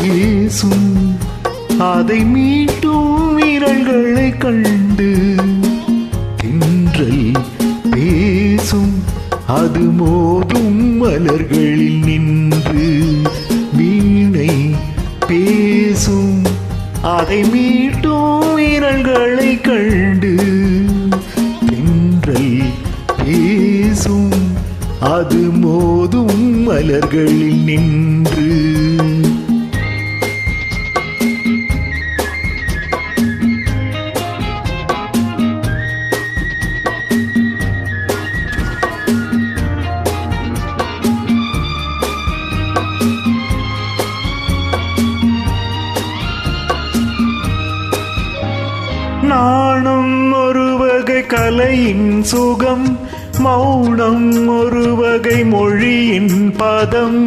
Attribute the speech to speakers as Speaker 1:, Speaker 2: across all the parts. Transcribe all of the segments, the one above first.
Speaker 1: பேசும் அதை மீட்டும் விரல்களை கண்டு தென்றல் பேசும் அது மோதும் மலர்களில் நின்று வீணை பேசும் அதை மீட்டும் விரல்களை கண்டு தென்றல் பேசும் அது மோதும் மலர்களில் நின்று நாணம் ஒரு வகை கலையின் சுகம், மௌனம் ஒரு வகை மொழியின் பதம்.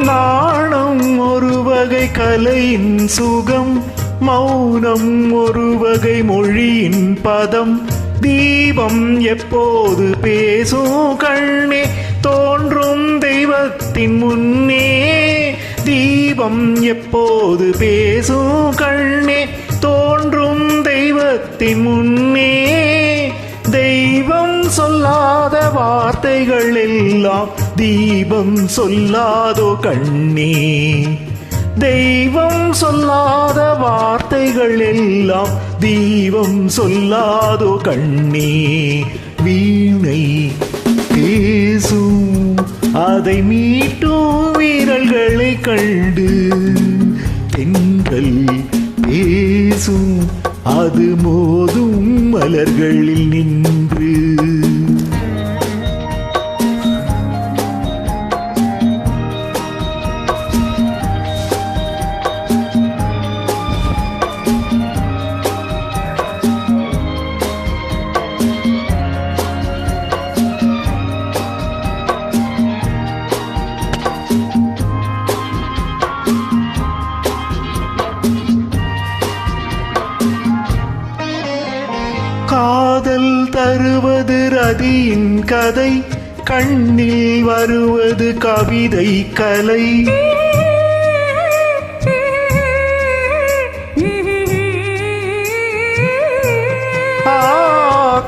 Speaker 1: நாணம் ஒரு வகை கலையின் சுகம், மௌனம் ஒரு வகை மொழியின் பதம். தீபம் எப்போது பேசும் கண்ணே தோன்றும் தெய்வத்தின் முன்னே. தீபம் எப்போது பேசும் கண்ணே தோன்றும் தெய்வத்தின் முன்னே. தெய்வம் சொல்லாத வார்த்தைகள் எல்லாம் தீபம் சொல்லாதோ கண்ணே. தெய்வம் சொல்லாத வார்த்தைகள் எல்லாம் தீபம் சொல்லாதோ கண்ணே. வீணை பேசும் அதை மீட்டும் வீரல்களை கண்டு தென்றல் பேசும் அது மோதும் மலர்களில் நின்று. காதல் தருவது ரதியின் கதை, கண்ணில் வருவது கவிதை கலை.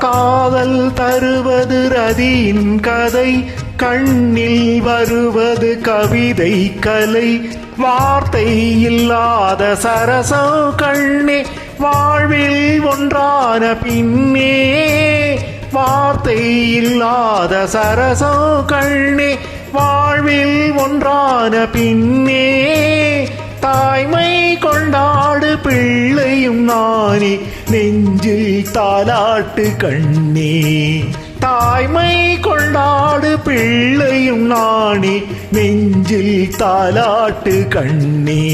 Speaker 1: காதல் தருவது ரதியின் கதை, கண்ணில் வருவது கவிதை கலை. வார்த்தை இல்லாத சரசம் கண்ணே வாழ்வில் ஒன்றான பின்னே. வார்த்தை இல்லாத சரசம் கண்ணே வாழ்வில் ஒன்றான பின்னே. தாய்மை கொண்டாடு பிள்ளையும் நானே நெஞ்சில் தாலாட்டு கண்ணே. தாய்மை கொண்டாடு பிள்ளையும் நானே நெஞ்சில் தாலாட்டு கண்ணே.